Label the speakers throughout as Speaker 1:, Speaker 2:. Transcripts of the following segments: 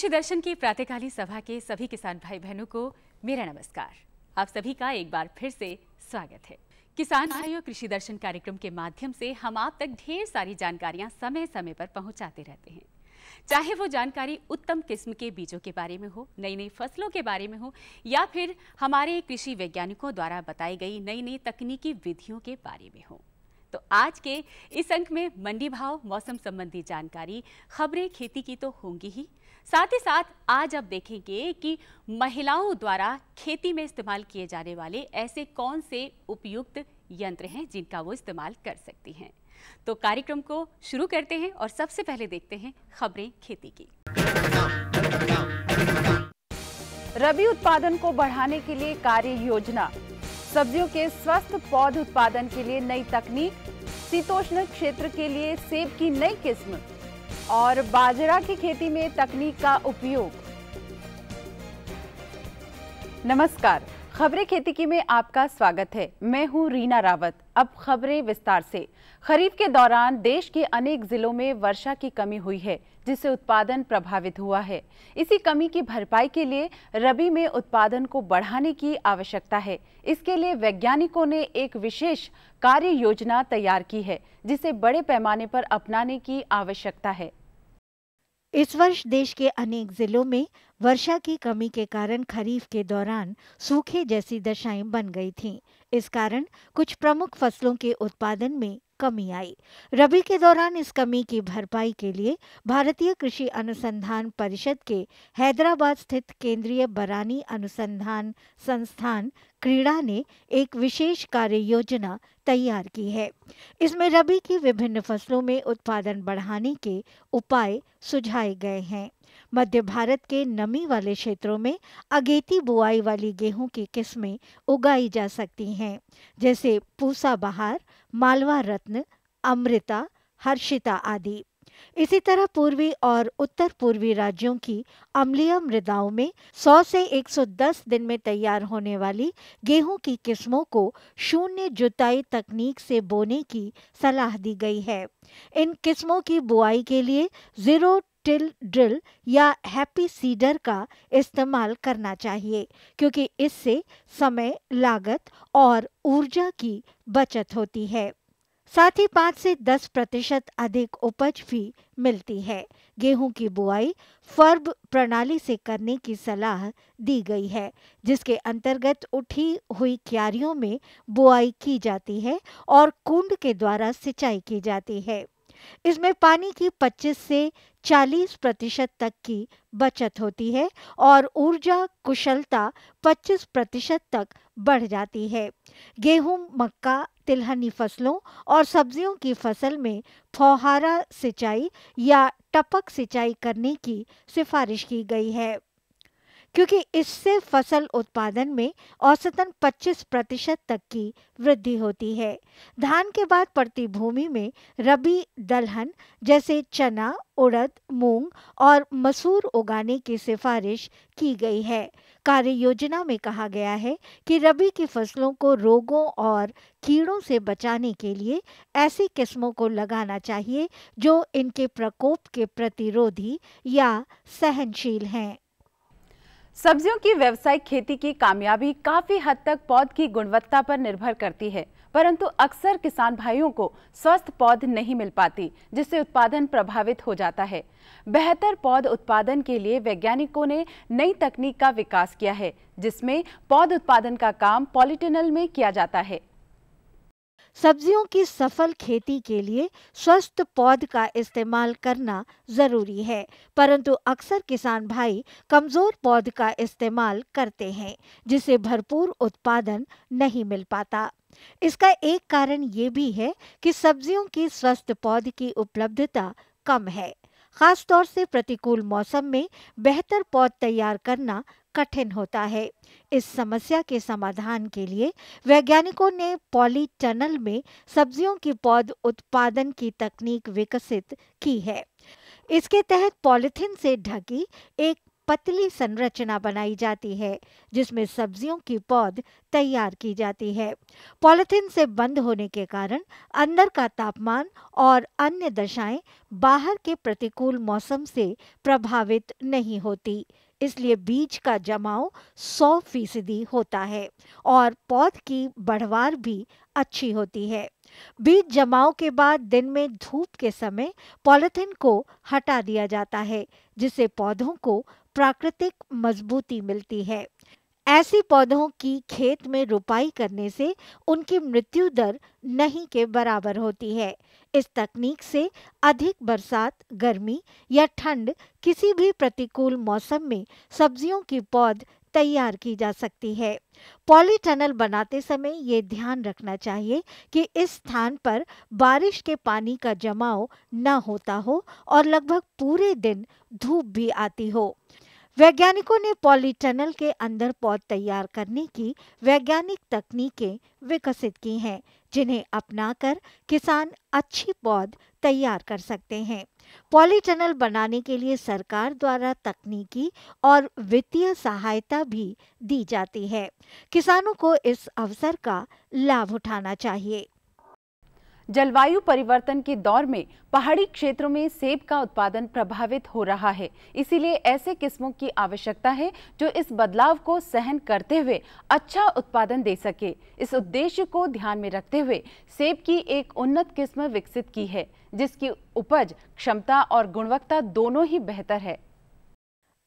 Speaker 1: कृषि दर्शन की प्रातःकालीन सभा के सभी किसान भाई बहनों को मेरा नमस्कार। आप सभी का एक बार फिर से स्वागत है। किसान भाइयों, कृषि दर्शन कार्यक्रम के माध्यम से हम आप तक ढेर सारी जानकारियां समय समय पर पहुंचाते रहते हैं। चाहे वो जानकारी उत्तम किस्म के बीजों के बारे में हो, नई नई फसलों के बारे में हो, या फिर हमारे कृषि वैज्ञानिकों द्वारा बताई गई नई नई तकनीकी विधियों के बारे में हो। तो आज के इस अंक में मंडी भाव, मौसम संबंधी जानकारी, खबरें खेती की तो होंगी ही, साथ ही साथ आज आप देखेंगे कि महिलाओं द्वारा खेती में इस्तेमाल किए जाने वाले ऐसे कौन से उपयुक्त यंत्र हैं जिनका वो इस्तेमाल कर सकती हैं। तो कार्यक्रम को शुरू करते हैं और सबसे पहले देखते हैं खबरें खेती की।
Speaker 2: रबी उत्पादन को बढ़ाने के लिए कार्य योजना, सब्जियों के स्वस्थ पौध उत्पादन के लिए नई तकनीक, शीतोष्ण क्षेत्र के लिए सेब की नई किस्म और बाजरा की खेती में तकनीक का उपयोग। नमस्कार, खबरें खेती की में आपका स्वागत है। मैं हूं रीना रावत। अब खबरें विस्तार से। खरीफ के दौरान देश के अनेक जिलों में वर्षा की कमी हुई है, जिससे उत्पादन प्रभावित हुआ है। इसी कमी की भरपाई के लिए रबी में उत्पादन को बढ़ाने की आवश्यकता है। इसके लिए वैज्ञानिकों ने एक विशेष कार्य योजना तैयार की है, जिसे बड़े पैमाने पर अपनाने की आवश्यकता है।
Speaker 3: इस वर्ष देश के अनेक जिलों में वर्षा की कमी के कारण खरीफ के दौरान सूखे जैसी दशाएं बन गई थीं। इस कारण कुछ प्रमुख फसलों के उत्पादन में कमी आई। रबी के दौरान इस कमी की भरपाई के लिए भारतीय कृषि अनुसंधान परिषद के हैदराबाद स्थित केंद्रीय बरानी अनुसंधान संस्थान क्रीड़ा ने एक विशेष कार्य योजना तैयार की है। इसमें रबी की विभिन्न फसलों में उत्पादन बढ़ाने के उपाय सुझाए गए हैं। मध्य भारत के नमी वाले क्षेत्रों में अगेती बुआई वाली गेहूं की किस्में उगाई जा सकती हैं, जैसे पूसा बहार, मालवा रत्न, अमृता, हर्षिता आदि। इसी तरह पूर्वी और उत्तर पूर्वी राज्यों की अम्लीय मृदाओं में 100 से 110 दिन में तैयार होने वाली गेहूं की किस्मों को शून्य जुताई तकनीक से बोने की सलाह दी गई है। इन किस्मों की बुआई के लिए जीरो टिल ड्रिल या हैप्पी सीडर का इस्तेमाल करना चाहिए, क्योंकि इससे समय, लागत और ऊर्जा की बचत होती है। साथ ही 5 से 10% अधिक उपज भी मिलती है। गेहूं की बुआई फर्ब प्रणाली से करने की सलाह दी गई है, जिसके अंतर्गत उठी हुई क्यारियों में बुआई की जाती है और कुंड के द्वारा सिंचाई की जाती है। इसमें पानी की 25 से 40% तक की बचत होती है और ऊर्जा कुशलता 25% तक बढ़ जाती है। गेहूं, मक्का, तिलहनी फसलों और सब्जियों की फसल में फौहारा सिंचाई या टपक सिंचाई करने की सिफारिश की गई है, क्योंकि इससे फसल उत्पादन में औसतन 25% तक की वृद्धि होती है। धान के बाद पड़ती भूमि में रबी दलहन जैसे चना, उड़द, मूंग और मसूर उगाने की सिफारिश की गई है। कार्य योजना में कहा गया है कि रबी की फसलों को रोगों और कीड़ों से बचाने के लिए ऐसी किस्मों को लगाना चाहिए जो इनके प्रकोप के प्रतिरोधी या सहनशील हैं।
Speaker 2: सब्जियों की व्यावसायिक खेती की कामयाबी काफी हद तक पौध की गुणवत्ता पर निर्भर करती है, परंतु अक्सर किसान भाइयों को स्वस्थ पौध नहीं मिल पाती, जिससे उत्पादन प्रभावित हो जाता है। बेहतर पौध उत्पादन के लिए वैज्ञानिकों ने नई तकनीक का विकास किया है, जिसमें पौध उत्पादन का काम पॉलीटनल में किया जाता है।
Speaker 3: सब्जियों की सफल खेती के लिए स्वस्थ पौध का इस्तेमाल करना जरूरी है, परंतु अक्सर किसान भाई कमजोर पौध का इस्तेमाल करते हैं, जिससे भरपूर उत्पादन नहीं मिल पाता। इसका एक कारण ये भी है कि सब्जियों की स्वस्थ पौध की उपलब्धता कम है। खास तौर से प्रतिकूल मौसम में बेहतर पौध तैयार करना कठिन होता है। इस समस्या के समाधान के लिए वैज्ञानिकों ने पॉलीटनल में सब्जियों की पौध उत्पादन की तकनीक विकसित की है। इसके तहत पॉलीथीन से ढकी एक पतली संरचना बनाई जाती है जिसमें सब्जियों की पौध तैयार की जाती है। पॉलिथीन से बंद होने के कारण अंदर का तापमान और अन्य दशाएं बाहर के प्रतिकूल मौसम से प्रभावित नहीं होती, इसलिए बीज का जमाव 100% होता है और पौध की बढ़वार भी अच्छी होती है। बीज जमाव के बाद दिन में धूप के समय पॉलिथीन को हटा दिया जाता है, जिससे पौधों को प्राकृतिक मजबूती मिलती है। ऐसी पौधों की खेत में रोपाई करने से उनकी मृत्यु दर नहीं के बराबर होती है। इस तकनीक से अधिक बरसात, गर्मी या ठंड किसी भी प्रतिकूल मौसम में सब्जियों की पौध तैयार की जा सकती है। पॉलीटनल बनाते समय ये ध्यान रखना चाहिए कि इस स्थान पर बारिश के पानी का जमाव न होता हो और लगभग पूरे दिन धूप भी आती हो। वैज्ञानिकों ने पॉलीटनल के अंदर पौध तैयार करने की वैज्ञानिक तकनीकें विकसित की हैं, जिन्हें अपनाकर किसान अच्छी पौध तैयार कर सकते हैं। पॉलीटनल बनाने के लिए सरकार द्वारा तकनीकी और वित्तीय सहायता भी दी जाती है। किसानों को इस अवसर का लाभ उठाना चाहिए।
Speaker 2: जलवायु परिवर्तन के दौर में पहाड़ी क्षेत्रों में सेब का उत्पादन प्रभावित हो रहा है, इसीलिए ऐसे किस्मों की आवश्यकता है जो इस बदलाव को सहन करते हुए अच्छा उत्पादन दे सके। इस उद्देश्य को ध्यान में रखते हुए सेब की एक उन्नत किस्म विकसित की है, जिसकी उपज क्षमता और गुणवत्ता दोनों ही बेहतर है।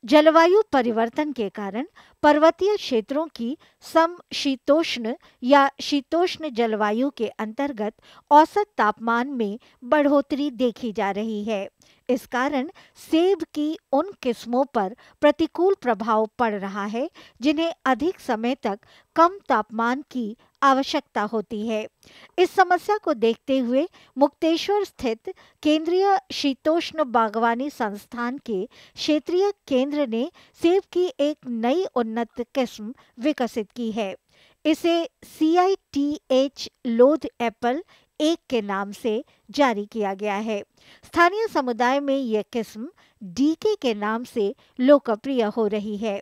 Speaker 3: जलवायु परिवर्तन के कारण पर्वतीय क्षेत्रों की समशीतोष्ण या शीतोष्ण जलवायु के अंतर्गत औसत तापमान में बढ़ोतरी देखी जा रही है। इस कारण सेब की उन किस्मों पर प्रतिकूल प्रभाव पड़ रहा है जिन्हें अधिक समय तक कम तापमान की आवश्यकता होती है। इस समस्या को देखते हुए मुक्तेश्वर स्थित केंद्रीय शीतोष्ण बागवानी संस्थान के क्षेत्रीय केंद्र ने सेब की एक नई उन्नत किस्म विकसित की है। इसे CITH लोध एप्पल 1 के नाम से जारी किया गया है। स्थानीय समुदाय में यह किस्म DK के नाम से लोकप्रिय हो रही है।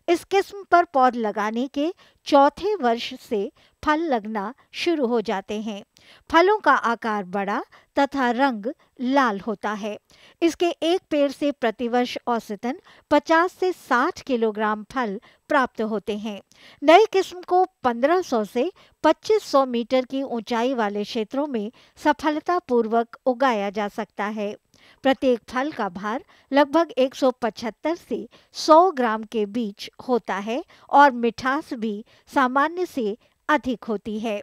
Speaker 3: इस किस्म पर पौध लगाने के चौथे वर्ष से फल लगना शुरू हो जाते हैं। फलों का आकार बड़ा तथा रंग लाल होता है। इसके एक पेड़ से प्रतिवर्ष औसतन 50 से 60 किलोग्राम फल प्राप्त होते हैं। नई किस्म को 1500 से 2500 मीटर की ऊंचाई वाले क्षेत्रों में सफलतापूर्वक उगाया जा सकता है। प्रत्येक फल का भार लगभग 175 से 100 ग्राम के बीच होता है और मिठास भी सामान्य से अधिक होती है।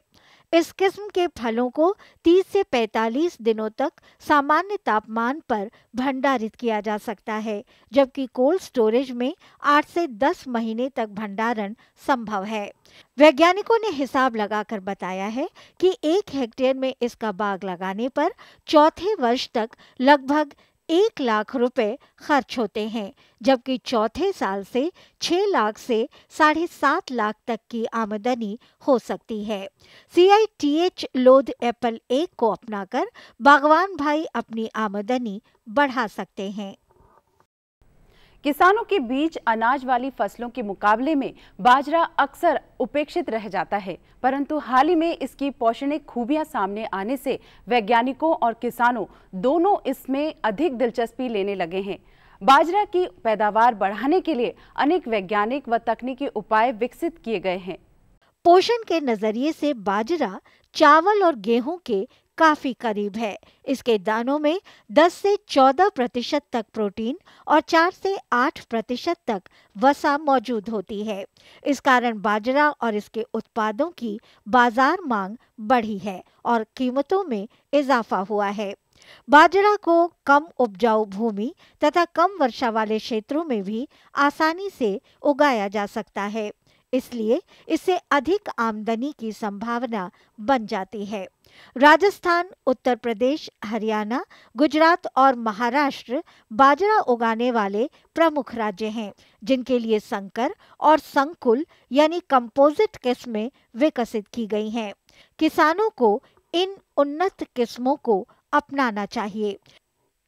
Speaker 3: इस किस्म के फलों को 30 से 45 दिनों तक सामान्य तापमान पर भंडारित किया जा सकता है, जबकि कोल्ड स्टोरेज में 8 से 10 महीने तक भंडारण संभव है। वैज्ञानिकों ने हिसाब लगाकर बताया है कि 1 हेक्टेयर में इसका बाग लगाने पर चौथे वर्ष तक लगभग 1 लाख रुपए खर्च होते हैं, जबकि चौथे साल से 6 लाख से 7.5 लाख तक की आमदनी हो सकती है। CITH लोध एप्पल 1 को अपनाकर बागवान भाई अपनी आमदनी बढ़ा सकते हैं।
Speaker 2: किसानों के बीच अनाज वाली फसलों के मुकाबले में बाजरा अक्सर उपेक्षित रह जाता है, परंतु हाल ही में इसकी पौषणिक खूबियां सामने आने से वैज्ञानिकों और किसानों दोनों इसमें अधिक दिलचस्पी लेने लगे हैं। बाजरा की पैदावार बढ़ाने के लिए अनेक वैज्ञानिक व तकनीकी उपाय विकसित किए गए हैं।
Speaker 3: पोषण के नजरिए से बाजरा चावल और गेहूं के काफी करीब है। इसके दानों में 10 से 14% तक प्रोटीन और 4 से 8% तक वसा मौजूद होती है। इस कारण बाजरा और इसके उत्पादों की बाजार मांग बढ़ी है और कीमतों में इजाफा हुआ है। बाजरा को कम उपजाऊ भूमि तथा कम वर्षा वाले क्षेत्रों में भी आसानी से उगाया जा सकता है, इसलिए इससे अधिक आमदनी की संभावना बन जाती है। राजस्थान, उत्तर प्रदेश, हरियाणा, गुजरात और महाराष्ट्र बाजरा उगाने वाले प्रमुख राज्य हैं, जिनके लिए संकर और संकुल यानी कंपोजिट किस्में विकसित की गई हैं। किसानों को इन उन्नत किस्मों को अपनाना चाहिए।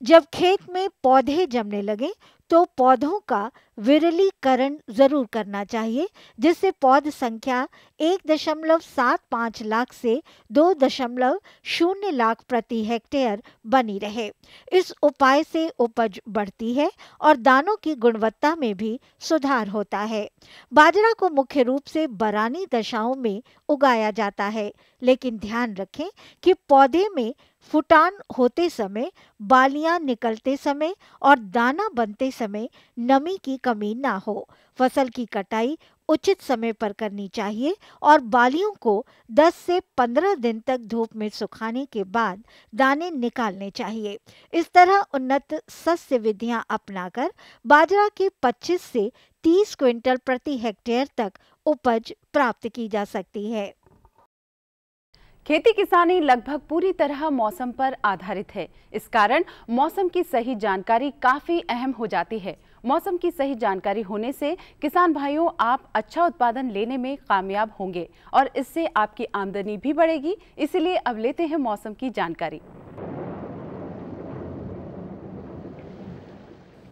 Speaker 3: जब खेत में पौधे जमने लगे तो पौधों का विरलीकरण जरूर करना चाहिए, जिससे पौध संख्या 1.75 लाख से 2.0 लाख प्रति हेक्टेयर बनी रहे। इस उपाय से उपज बढ़ती है और दानों की गुणवत्ता में भी सुधार होता है। बाजरा को मुख्य रूप से बरानी दशाओं में उगाया जाता है, लेकिन ध्यान रखें कि पौधे में फुटान होते समय, बालियां निकलते समय और दाना बनते समय नमी की कमी ना हो। फसल की कटाई उचित समय पर करनी चाहिए और बालियों को 10 से 15 दिन तक धूप में सुखाने के बाद दाने निकालने चाहिए। इस तरह उन्नत सस्य विधियां अपनाकर बाजरा की 25 से 30 क्विंटल प्रति हेक्टेयर तक उपज प्राप्त की जा सकती है।
Speaker 2: खेती किसानी लगभग पूरी तरह मौसम पर आधारित है। इस कारण मौसम की सही जानकारी काफी अहम हो जाती है। मौसम की सही जानकारी होने से किसान भाइयों, आप अच्छा उत्पादन लेने में कामयाब होंगे और इससे आपकी आमदनी भी बढ़ेगी। इसलिए अब लेते हैं मौसम की जानकारी।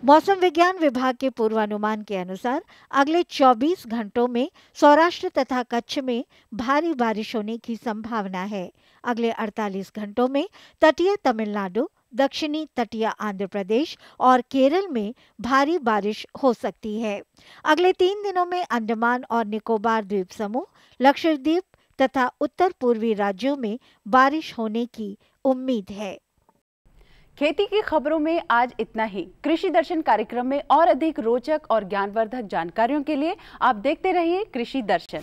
Speaker 3: मौसम विज्ञान विभाग के पूर्वानुमान के अनुसार अगले 24 घंटों में सौराष्ट्र तथा कच्छ में भारी बारिश होने की संभावना है। अगले 48 घंटों में तटीय तमिलनाडु, दक्षिणी तटीय आंध्र प्रदेश और केरल में भारी बारिश हो सकती है। अगले 3 दिनों में अंडमान और निकोबार द्वीप समूह, लक्षद्वीप तथा उत्तर पूर्वी राज्यों में बारिश होने की उम्मीद है।
Speaker 2: खेती की खबरों में आज इतना ही। कृषि दर्शन कार्यक्रम में और अधिक रोचक और ज्ञानवर्धक जानकारियों के लिए आप देखते रहिए कृषि दर्शन।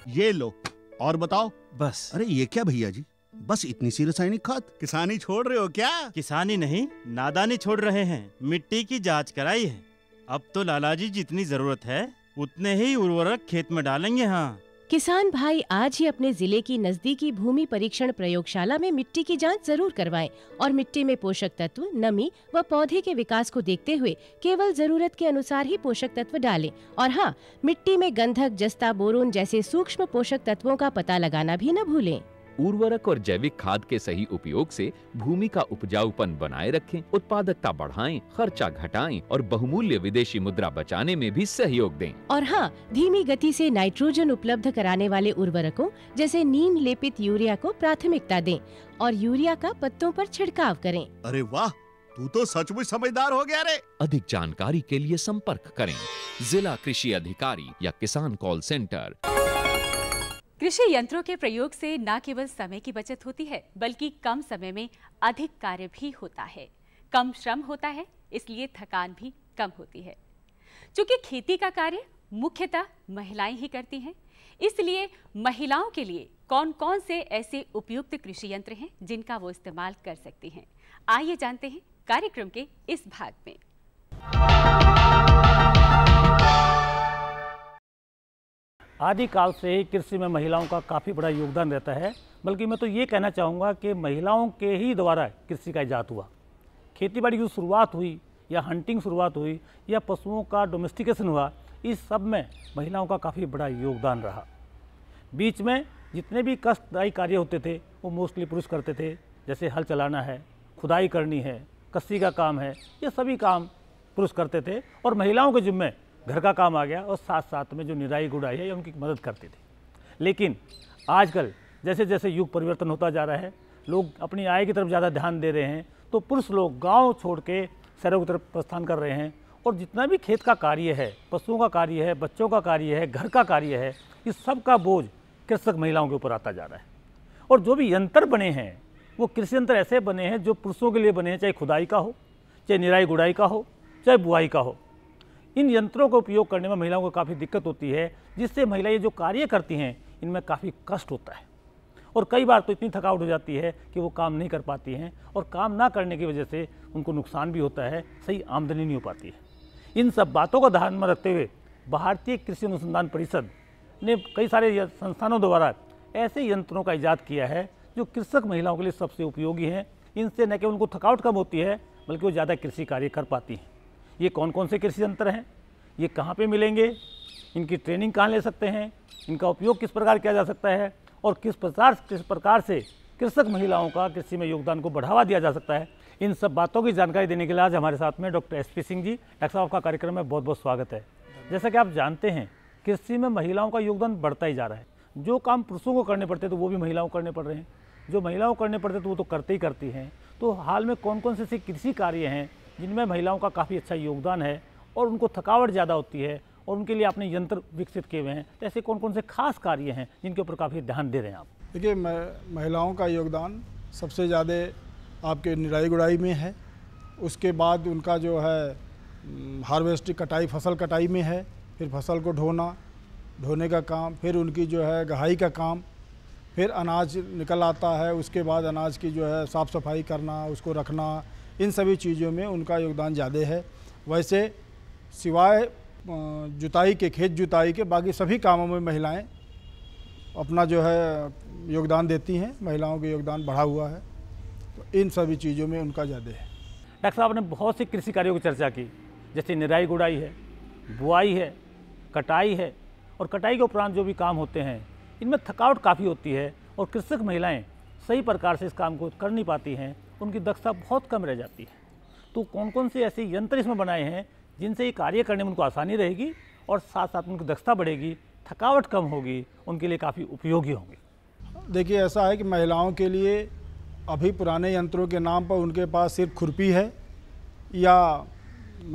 Speaker 4: ये लो और बताओ।
Speaker 5: बस।
Speaker 4: अरे ये क्या भैया जी, बस इतनी सी रासायनिक खाद? किसानी छोड़ रहे हो क्या?
Speaker 5: किसानी नहीं, नादानी छोड़ रहे हैं। मिट्टी की जांच कराई है। अब तो लालाजी जितनी जरूरत है उतने ही उर्वरक खेत में डालेंगे। हाँ,
Speaker 6: किसान भाई आज ही अपने जिले की नजदीकी भूमि परीक्षण प्रयोगशाला में मिट्टी की जांच जरूर करवाएं और मिट्टी में पोषक तत्व, नमी व पौधे के विकास को देखते हुए केवल जरूरत के अनुसार ही पोषक तत्व डालें। और हाँ, मिट्टी में गंधक, जस्ता, बोरोन जैसे सूक्ष्म पोषक तत्वों का पता लगाना भी न भूलें।
Speaker 7: उर्वरक और जैविक खाद के सही उपयोग से भूमि का उपजाऊपन बनाए रखें, उत्पादकता बढ़ाएं, खर्चा घटाएं और बहुमूल्य विदेशी मुद्रा बचाने में भी सहयोग दें।
Speaker 6: और हाँ, धीमी गति से नाइट्रोजन उपलब्ध कराने वाले उर्वरकों जैसे नीम लेपित यूरिया को प्राथमिकता दें और यूरिया का पत्तों पर छिड़काव करें।
Speaker 4: अरे वाह, तू तो सचमुच समझदार हो गया रे।
Speaker 7: अधिक जानकारी के लिए संपर्क करें जिला कृषि अधिकारी या किसान कॉल सेंटर।
Speaker 1: कृषि यंत्रों के प्रयोग से न केवल समय की बचत होती है, बल्कि कम समय में अधिक कार्य भी होता है। कम श्रम होता है, इसलिए थकान भी कम होती है। चूंकि खेती का कार्य मुख्यतः महिलाएं ही करती हैं, इसलिए महिलाओं के लिए कौन कौन से ऐसे उपयुक्त कृषि यंत्र हैं जिनका वो इस्तेमाल कर सकती हैं। आइए जानते हैं कार्यक्रम के इस भाग में।
Speaker 8: आदिकाल से ही कृषि में महिलाओं का काफ़ी बड़ा योगदान रहता है। बल्कि मैं तो ये कहना चाहूँगा कि महिलाओं के ही द्वारा कृषि का इजाद हुआ। खेतीबाड़ी की शुरुआत हुई या हंटिंग शुरुआत हुई या पशुओं का डोमेस्टिकेशन हुआ, इस सब में महिलाओं का काफ़ी बड़ा योगदान रहा। बीच में जितने भी कष्टदायी कार्य होते थे वो मोस्टली पुरुष करते थे, जैसे हल चलाना है, खुदाई करनी है, कस्सी का काम है, ये सभी काम पुरुष करते थे और महिलाओं के जिम्मे घर का काम आ गया और साथ साथ में जो निराई गुड़ाई है उनकी मदद करते थे। लेकिन आजकल जैसे जैसे युग परिवर्तन होता जा रहा है, लोग अपनी आय की तरफ ज़्यादा ध्यान दे रहे हैं, तो पुरुष लोग गांव छोड़ के शहरों की तरफ प्रस्थान कर रहे हैं और जितना भी खेत का कार्य है, पशुओं का कार्य है, बच्चों का कार्य है, घर का कार्य है, इस सब का बोझ कृषक महिलाओं के ऊपर आता जा रहा है। और जो भी यंत्र बने हैं वो कृषि यंत्र ऐसे बने हैं जो पुरुषों के लिए बने हैं, चाहे खुदाई का हो, चाहे निराई गुड़ाई का हो, चाहे बुआई का हो। इन यंत्रों का उपयोग करने में महिलाओं को काफ़ी दिक्कत होती है, जिससे महिलाएं ये जो कार्य करती हैं इनमें काफ़ी कष्ट होता है और कई बार तो इतनी थकावट हो जाती है कि वो काम नहीं कर पाती हैं और काम ना करने की वजह से उनको नुकसान भी होता है, सही आमदनी नहीं हो पाती है। इन सब बातों को ध्यान में रखते हुए भारतीय कृषि अनुसंधान परिषद ने कई सारे संस्थानों द्वारा ऐसे यंत्रों का इजाद किया है जो कृषक महिलाओं के लिए सबसे उपयोगी हैं। इनसे न केवल उनको थकावट कम होती है बल्कि वो ज़्यादा कृषि कार्य कर पाती हैं। ये कौन कौन से कृषि यंत्र हैं, ये कहाँ पे मिलेंगे, इनकी ट्रेनिंग कहाँ ले सकते हैं, इनका उपयोग किस प्रकार किया जा सकता है और किस प्रकार से कृषक महिलाओं का कृषि में योगदान को बढ़ावा दिया जा सकता है, इन सब बातों की जानकारी देने के लिए आज हमारे साथ में doctor SP Singh ji. Doctor साहब आपका कार्यक्रम में बहुत बहुत स्वागत है। जैसा कि आप जानते हैं कृषि में महिलाओं का योगदान बढ़ता ही जा रहा है। जो काम पुरुषों को करने पड़ते तो वो भी महिलाओं को करने पड़ रहे हैं, जो महिलाओं को करने पड़ते तो वो तो करते ही करती हैं। तो हाल में कौन कौन से ऐसे कृषि कार्य हैं जिनमें महिलाओं का काफ़ी अच्छा योगदान है और उनको थकावट ज़्यादा होती है और उनके लिए आपने यंत्र विकसित किए हुए हैं, तो ऐसे कौन कौन से खास कार्य हैं जिनके ऊपर काफ़ी ध्यान दे रहे हैं आप?
Speaker 9: देखिए, महिलाओं का योगदान सबसे ज़्यादा आपके निराई गुड़ाई में है। उसके बाद उनका जो है हार्वेस्टिंग कटाई, फसल कटाई में है, फिर फसल को ढोने का काम, फिर उनकी जो है गहाई का काम, फिर अनाज निकल आता है, उसके बाद अनाज की जो है साफ़ सफाई करना, उसको रखना, इन सभी चीज़ों में उनका योगदान ज़्यादा है। वैसे सिवाय जुताई के, खेत जुताई के, बाकी सभी कामों में महिलाएं अपना जो है योगदान देती हैं। महिलाओं का योगदान बढ़ा हुआ है, तो इन सभी चीज़ों में उनका ज़्यादा है।
Speaker 8: डॉक्टर साहब ने बहुत सी कृषि कार्यों की चर्चा की, जैसे निराई गुड़ाई है, बुआई है, कटाई है, और कटाई के उपरांत जो भी काम होते हैं इनमें थकावट काफ़ी होती है और कृषक महिलाएं सही प्रकार से इस काम को कर नहीं पाती हैं, उनकी दक्षता बहुत कम रह जाती है। तो कौन कौन से ऐसे यंत्र इसमें बनाए हैं जिनसे ये कार्य करने में उनको आसानी रहेगी और साथ साथ उनकी दक्षता बढ़ेगी, थकावट कम होगी, उनके लिए काफ़ी उपयोगी होंगे?
Speaker 9: देखिए, ऐसा है कि महिलाओं के लिए अभी पुराने यंत्रों के नाम पर उनके पास सिर्फ खुरपी है या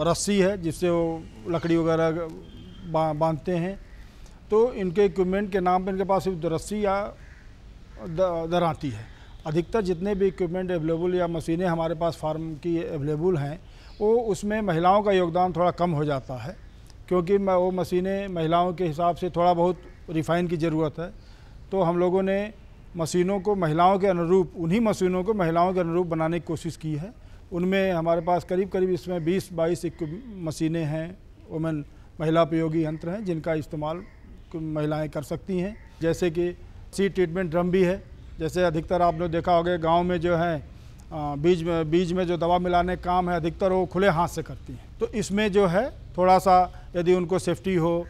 Speaker 9: रस्सी है जिससे वो लकड़ी वगैरह बांधते हैं। तो इनके इक्विपमेंट के नाम पर इनके पास सिर्फ रस्सी या दराती है। अधिकतर जितने भी इक्विपमेंट अवेलेबल या मशीनें हमारे पास फार्म की अवेलेबल हैं, वो उसमें महिलाओं का योगदान थोड़ा कम हो जाता है, क्योंकि वो मशीनें महिलाओं के हिसाब से थोड़ा बहुत रिफ़ाइन की ज़रूरत है। तो हम लोगों ने मशीनों को महिलाओं के अनुरूप, उन्हीं मशीनों को महिलाओं के अनुरूप बनाने की कोशिश की है। उनमें हमारे पास करीब इसमें 20-22 मशीनें हैं, वुमेन महिला उपयोगी यंत्र हैं जिनका इस्तेमाल महिलाएं कर सकती हैं। जैसे कि सीड ट्रीटमेंट ड्रम भी है। जैसे अधिकतर आपने देखा होगा गांव में जो है बीज में जो दवा मिलाने का काम है, अधिकतर वो खुले हाथ से करती हैं। तो इसमें जो है थोड़ा सा यदि उनको सेफ्टी हो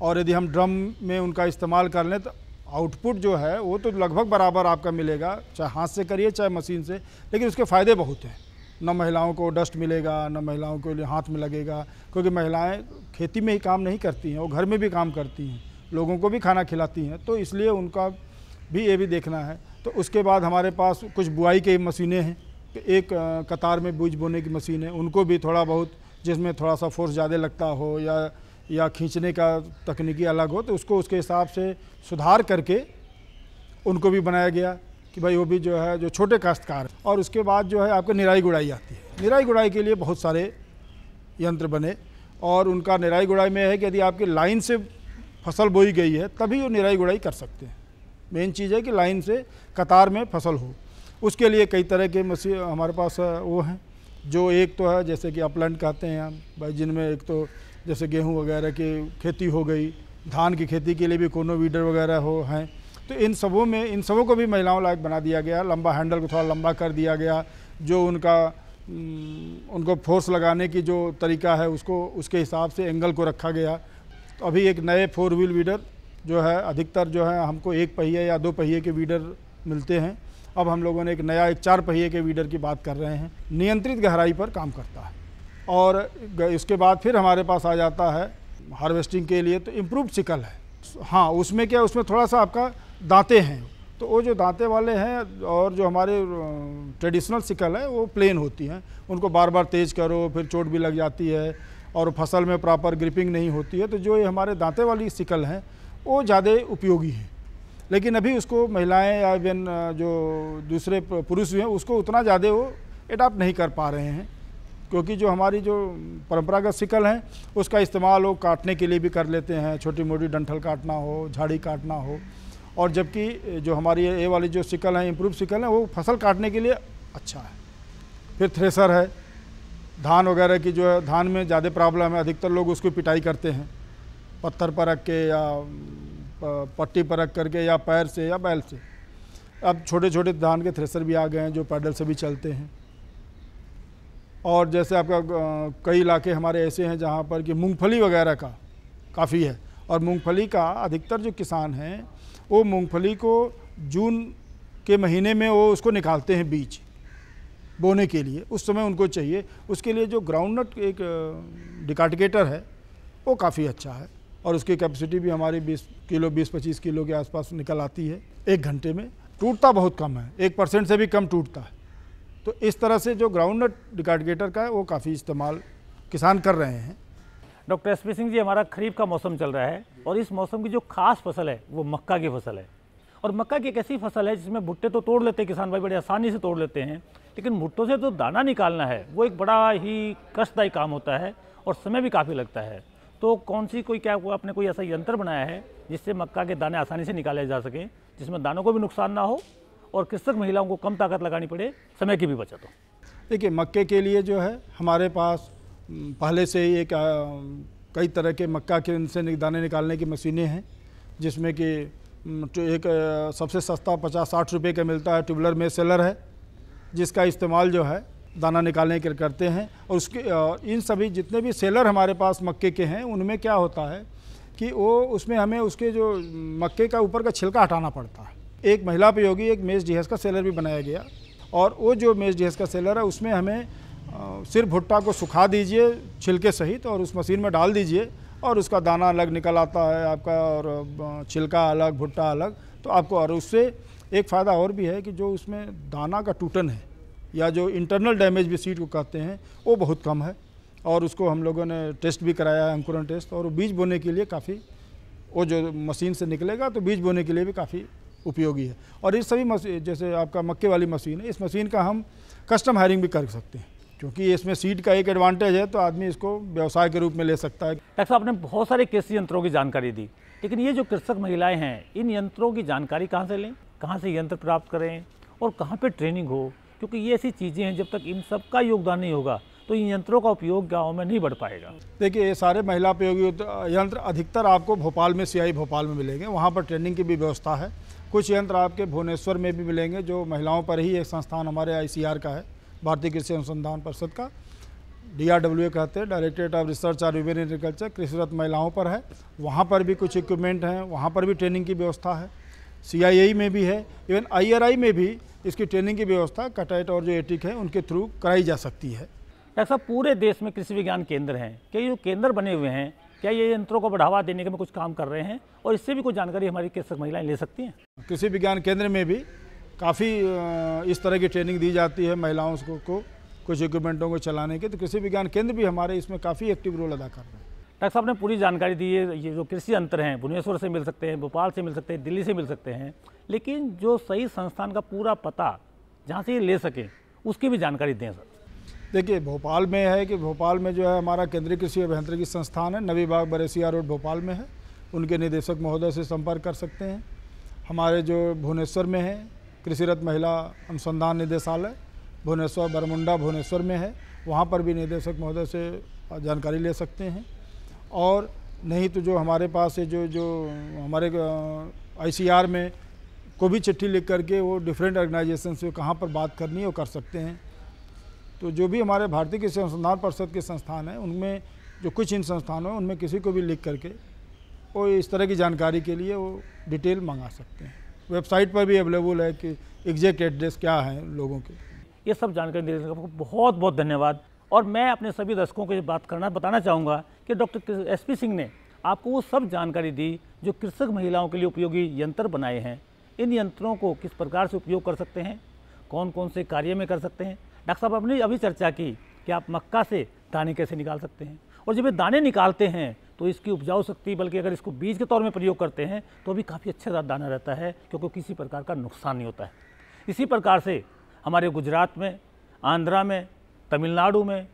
Speaker 9: और यदि हम ड्रम में उनका इस्तेमाल कर लें तो आउटपुट जो है वो तो लगभग बराबर आपका मिलेगा, चाहे हाथ से करिए चाहे मशीन से, लेकिन उसके फ़ायदे बहुत हैं। न महिलाओं को डस्ट मिलेगा, न महिलाओं को हाथ में लगेगा, क्योंकि महिलाएं खेती में ही काम नहीं करती हैं, वो घर में भी काम करती हैं, लोगों को भी खाना खिलाती हैं, तो इसलिए उनका भी ये भी देखना है। तो उसके बाद हमारे पास कुछ बुआई की मशीनें हैं, एक कतार में बीज बोने की मशीन है, उनको भी थोड़ा बहुत जिसमें थोड़ा सा फोर्स ज़्यादा लगता हो या खींचने का तकनीकी अलग हो, तो उसको उसके हिसाब से सुधार करके उनको भी बनाया गया कि भाई वो भी जो है जो छोटे काश्तकार। और उसके बाद जो है आपको निराई गुड़ाई आती है। निराई गुड़ाई के लिए बहुत सारे यंत्र बने और उनका निराई गुड़ाई में है कि यदि आपकी लाइन से फसल बोई गई है तभी वो निराई गुड़ाई कर सकते हैं। मेन चीज़ है कि लाइन से कतार में फसल हो। उसके लिए कई तरह के मशीन हमारे पास वो हैं, जो एक तो है जैसे कि अपलैंड कहते हैं हम भाई, जिनमें एक तो जैसे गेहूं वगैरह की खेती हो गई, धान की खेती के लिए भी कोनो वीडर वगैरह हो हैं, तो इन सबों को भी महिलाओं लायक बना दिया गया। लंबा हैंडल को थोड़ा लंबा कर दिया गया, जो उनको फोर्स लगाने की जो तरीका है उसको उसके हिसाब से एंगल को रखा गया। तो अभी एक नए 4 व्हील वीडर जो है, अधिकतर जो है हमको 1 पहिए या 2 पहिए के वीडर मिलते हैं। अब हम लोगों ने एक नया 4 पहिए के वीडर की बात कर रहे हैं, नियंत्रित गहराई पर काम करता है। और इसके बाद फिर हमारे पास आ जाता है हार्वेस्टिंग के लिए तो इम्प्रूव्ड सिकल है। हाँ, उसमें क्या, उसमें थोड़ा सा आपका दांते हैं, तो वो जो दांते वाले हैं और जो हमारे ट्रेडिशनल सिकल है वो प्लेन होती हैं, उनको बार बार तेज़ करो फिर चोट भी लग जाती है और फसल में प्रॉपर ग्रिपिंग नहीं होती है। तो जो ये हमारे दांते वाली सिकल हैं वो ज़्यादा उपयोगी है, लेकिन अभी उसको महिलाएं या इवन जो दूसरे पुरुष हैं उसको उतना ज़्यादा वो एडाप्ट नहीं कर पा रहे हैं, क्योंकि जो हमारी जो परंपरागत सिकल हैं उसका इस्तेमाल वो काटने के लिए भी कर लेते हैं, छोटी मोटी डंठल काटना हो, झाड़ी काटना हो। और जबकि जो हमारी ये वाली जो सिकल है, इम्प्रूव सिकल है, वो फसल काटने के लिए अच्छा है। फिर थ्रेसर है, धान वगैरह की जो है, धान में ज़्यादा प्रॉब्लम है, अधिकतर लोग उसकी पिटाई करते हैं पत्थर पर रख के या पट्टी पर रख करके या पैर से या बैल से। अब छोटे छोटे धान के थ्रेसर भी आ गए हैं जो पैडल से भी चलते हैं। और जैसे आपका कई इलाके हमारे ऐसे हैं जहाँ पर कि मूंगफली वगैरह का काफ़ी है, और मूंगफली का अधिकतर जो किसान हैं वो मूंगफली को जून के महीने में वो उसको निकालते हैं बीज, बोने के लिए, उस समय उनको चाहिए। उसके लिए जो ग्राउंडनट एक डिकार्टिकेटर है वो काफ़ी अच्छा है और उसकी कैपेसिटी भी हमारी 20-25 किलो के आसपास निकल आती है 1 घंटे में। टूटता बहुत कम है, 1% से भी कम टूटता है। तो इस तरह से जो ग्राउंडनट डिकार्टिकेटर का है वो काफ़ी इस्तेमाल किसान कर रहे हैं।
Speaker 8: डॉक्टर एसपी सिंह जी, हमारा खरीफ का मौसम चल रहा है और इस मौसम की जो खास फसल है वो मक्का की फसल है। और मक्का की एक ऐसी फसल है जिसमें भुट्टे तो तोड़ लेते हैं किसान भाई, बड़े आसानी से तोड़ लेते हैं, लेकिन भुट्टों से जो दाना निकालना है वो एक बड़ा ही कष्टदायी काम होता है और समय भी काफ़ी लगता है। तो कौन सी आपने कोई ऐसा यंत्र बनाया है जिससे मक्का के दाने आसानी से निकाले जा सकें, जिसमें दानों को भी नुकसान ना हो और कृषक महिलाओं को कम ताकत लगानी पड़े, समय की भी बचत हो?
Speaker 9: देखिए, मक्के के लिए जो है हमारे पास पहले से ही कई तरह के मक्का के इनसे दाने निकालने की मशीनें हैं, जिसमें कि एक सबसे सस्ता 50-60 रुपये का मिलता है, ट्यूबलर में सेलर है, जिसका इस्तेमाल जो है दाना निकालने के लिए करते हैं। और उसके इन सभी जितने भी सेलर हमारे पास मक्के के हैं उनमें क्या होता है कि वो उसमें हमें उसके जो मक्के का ऊपर का छिलका हटाना पड़ता है। एक महिला उपयोगी एक मेज डिहेस का सेलर भी बनाया गया और वो जो मेज डिहेस का सेलर है उसमें हमें सिर्फ भुट्टा को सुखा दीजिए छिलके सहित और उस मशीन में डाल दीजिए और उसका दाना अलग निकल आता है आपका और छिलका अलग, भुट्टा अलग। तो आपको और उससे एक फ़ायदा और भी है कि जो उसमें दाना का टूटन है या जो इंटरनल डैमेज भी सीड को कहते हैं वो बहुत कम है और उसको हम लोगों ने टेस्ट भी कराया है, अंकुरण टेस्ट। और बीज बोने के लिए काफ़ी, वो जो मशीन से निकलेगा तो बीज बोने के लिए भी काफ़ी उपयोगी है। और इस सभी मशीन, जैसे आपका मक्के वाली मशीन है, इस मशीन का हम कस्टम हायरिंग भी कर सकते हैं, क्योंकि इसमें सीड का एक एडवांटेज है तो आदमी इसको व्यवसाय के रूप में ले सकता है।
Speaker 8: डॉक्टर साहब, आपने बहुत सारे कृषि यंत्रों की जानकारी दी, लेकिन ये जो कृषक महिलाएं हैं, इन यंत्रों की जानकारी कहाँ से लें, कहाँ से यंत्र प्राप्त करें और कहाँ पे ट्रेनिंग हो? क्योंकि ये ऐसी चीज़ें हैं, जब तक इन सब का योगदान नहीं होगा तो इन यंत्रों का उपयोग गाँव में नहीं बढ़ पाएगा।
Speaker 9: देखिए, ये सारे महिला उपयोगी यंत्र अधिकतर आपको भोपाल में, CI भोपाल में मिलेंगे, वहाँ पर ट्रेनिंग की भी व्यवस्था है। कुछ यंत्र आपके भुवनेश्वर में भी मिलेंगे, जो महिलाओं पर ही एक संस्थान हमारे ICR का है, भारतीय कृषि अनुसंधान परिषद का, DRWA कहते हैं, डायरेक्टरेट ऑफ रिसर्च और ह्यूमन एग्रीकल्चर, कृषिरत महिलाओं पर है। वहाँ पर भी कुछ इक्विपमेंट हैं, वहाँ पर भी ट्रेनिंग की व्यवस्था है। CII में भी है, इवन IRI में भी इसकी ट्रेनिंग की व्यवस्था कटैट और जो एटिक है उनके थ्रू कराई जा सकती है।
Speaker 8: डॉक्टर साहब, पूरे देश में कृषि विज्ञान केंद्र हैं, क्या ये जो केंद्र बने हुए हैं, क्या ये यंत्रों को बढ़ावा देने के में कुछ काम कर रहे हैं और इससे भी कुछ जानकारी हमारी कृषक महिलाएं ले सकती हैं?
Speaker 9: कृषि विज्ञान केंद्र में भी काफ़ी इस तरह की ट्रेनिंग दी जाती है महिलाओं को कुछ इक्विपमेंटों को चलाने के। तो कृषि विज्ञान केंद्र भी हमारे इसमें काफ़ी एक्टिव रोल अदा कर रहे हैं।
Speaker 8: डॉक्टर साहब ने पूरी जानकारी दी है। ये जो कृषि यंत्र हैं, भुवनेश्वर से मिल सकते हैं, भोपाल से मिल सकते हैं, दिल्ली से मिल सकते हैं, लेकिन जो सही संस्थान का पूरा पता जहाँ से ये ले सकें उसकी भी जानकारी दें सर।
Speaker 9: देखिए, भोपाल में है कि भोपाल में जो है हमारा केंद्रीय कृषि अभियांत्रिकी संस्थान है, नवी बाग बरेसिया रोड भोपाल में है, उनके निदेशक महोदय से संपर्क कर सकते हैं। हमारे जो भुवनेश्वर में है कृषिरत महिला अनुसंधान निदेशालय भुवनेश्वर, बरमुंडा भुवनेश्वर में है, वहाँ पर भी निदेशक महोदय से जानकारी ले सकते हैं। और नहीं तो जो हमारे पास है जो हमारे ICR में को भी चिट्ठी लिख करके वो डिफरेंट ऑर्गेनाइजेशन से कहाँ पर बात करनी है वो कर सकते हैं। तो जो भी हमारे भारतीय कृषि अनुसंधान परिषद के संस्थान हैं उनमें जो कुछ इन संस्थानों हैं उनमें किसी को भी लिख करके वो इस तरह की जानकारी के लिए वो डिटेल मंगा सकते हैं। वेबसाइट पर भी अवेलेबल है कि एग्जैक्ट एड्रेस क्या है लोगों के।
Speaker 8: ये सब जानकारी देने का बहुत बहुत धन्यवाद। और मैं अपने सभी दर्शकों को ये बताना चाहूँगा कि डॉक्टर SP सिंह ने आपको वो सब जानकारी दी जो कृषक महिलाओं के लिए उपयोगी यंत्र बनाए हैं। इन यंत्रों को किस प्रकार से उपयोग कर सकते हैं, कौन कौन से कार्य में कर सकते हैं। डॉक्टर साहब, आपने अभी चर्चा की कि आप मक्का से दाने कैसे निकाल सकते हैं, और जब ये दाने निकालते हैं तो इसकी उपजाऊ शक्ति, बल्कि अगर इसको बीज के तौर में प्रयोग करते हैं तो भी काफ़ी अच्छा दाना रहता है, क्योंकि किसी प्रकार का नुकसान नहीं होता है। इसी प्रकार से हमारे गुजरात में, आंध्रा में, तमिलनाडु में,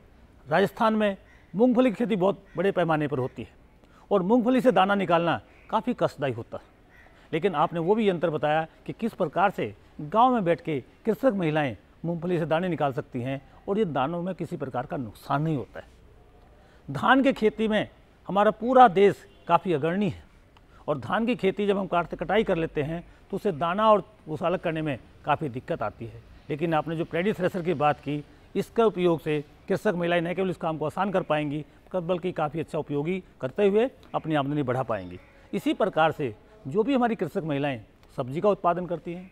Speaker 8: राजस्थान में मूंगफली की खेती बहुत बड़े पैमाने पर होती है और मूंगफली से दाना निकालना काफ़ी कष्टदायी होता है। लेकिन आपने वो भी यंत्र बताया कि किस प्रकार से गांव में बैठ के कृषक महिलाएं मूंगफली से दाने निकाल सकती हैं और ये दानों में किसी प्रकार का नुकसान नहीं होता है। धान की खेती में हमारा पूरा देश काफ़ी अग्रणी है और धान की खेती जब हम कटाई कर लेते हैं तो उसे दाना और भूसा अलग करने में काफ़ी दिक्कत आती है। लेकिन आपने जो पैडी थ्रेशर की बात की, इसका उपयोग से कृषक महिलाएं न केवल इस काम को आसान कर पाएंगी बल्कि काफ़ी अच्छा उपयोगी करते हुए अपनी आमदनी बढ़ा पाएंगी। इसी प्रकार से जो भी हमारी कृषक महिलाएं सब्जी का उत्पादन करती हैं,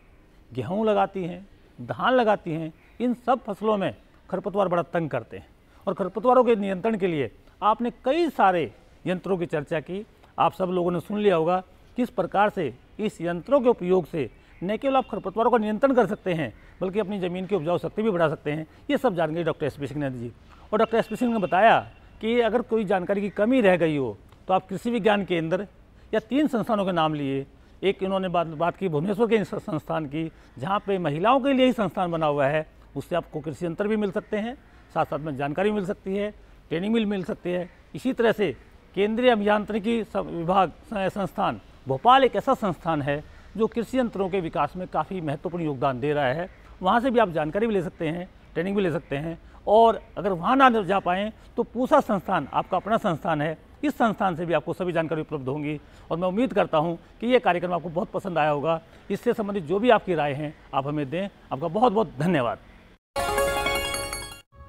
Speaker 8: गेहूँ लगाती हैं, धान लगाती हैं, इन सब फसलों में खरपतवार बड़ा तंग करते हैं और खरपतवारों के नियंत्रण के लिए आपने कई सारे यंत्रों की चर्चा की। आप सब लोगों ने सुन लिया होगा किस प्रकार से इस यंत्रों के उपयोग से न केवल आप खरपतवारों का नियंत्रण कर सकते हैं बल्कि अपनी ज़मीन की उपजाऊ शक्ति भी बढ़ा सकते हैं। ये सब जानकारी डॉक्टर एस पी सिंह ने दी और डॉक्टर एस पी सिंह ने बताया कि अगर कोई जानकारी की कमी रह गई हो तो आप कृषि विज्ञान केंद्र या 3 संस्थानों के नाम लिए। एक इन्होंने बात की भुवनेश्वर के संस्थान की, जहाँ पे महिलाओं के लिए ही संस्थान बना हुआ है। उससे आपको कृषि यंत्र भी मिल सकते हैं, साथ साथ में जानकारी मिल सकती है, ट्रेनिंग भी मिल सकती है। इसी तरह से केंद्रीय अभियांत्रिकी विभाग संस्थान भोपाल एक ऐसा संस्थान है जो कृषि यंत्रों के विकास में काफ़ी महत्वपूर्ण योगदान दे रहा है। वहाँ से भी आप जानकारी भी ले सकते हैं, ट्रेनिंग भी ले सकते हैं। और अगर वहाँ ना जा पाएँ तो पूसा संस्थान आपका अपना संस्थान है, इस संस्थान से भी आपको सभी जानकारी उपलब्ध होंगी। और मैं उम्मीद करता हूँ कि ये कार्यक्रम आपको बहुत पसंद आया होगा। इससे संबंधित जो भी आपकी राय हैं आप हमें दें। आपका बहुत बहुत धन्यवाद।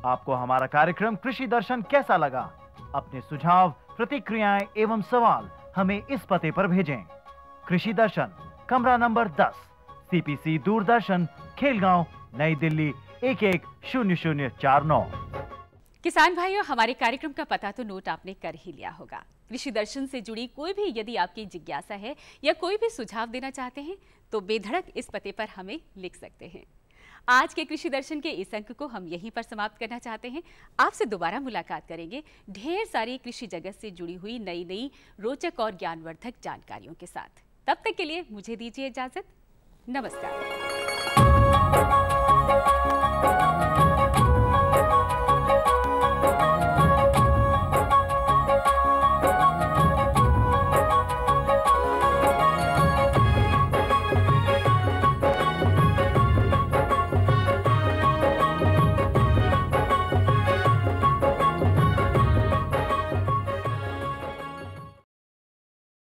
Speaker 10: आपको हमारा कार्यक्रम कृषि दर्शन कैसा लगा? अपने सुझाव, प्रतिक्रियाएं एवं सवाल हमें इस पते पर भेजें। कृषि दर्शन, कमरा नंबर 10, CPC दूरदर्शन, खेलगांव, नई दिल्ली 110049।
Speaker 1: किसान भाइयों, हमारे कार्यक्रम का पता तो नोट आपने कर ही लिया होगा। कृषि दर्शन से जुड़ी कोई भी यदि आपकी जिज्ञासा है या कोई भी सुझाव देना चाहते हैं तो बेधड़क इस पते पर हमें लिख सकते हैं। आज के कृषि दर्शन के इस अंक को हम यहीं पर समाप्त करना चाहते हैं। आपसे दोबारा मुलाकात करेंगे ढेर सारी कृषि जगत से जुड़ी हुई नई रोचक और ज्ञानवर्धक जानकारियों के साथ। तब तक के लिए मुझे दीजिए इजाजत। नमस्कार।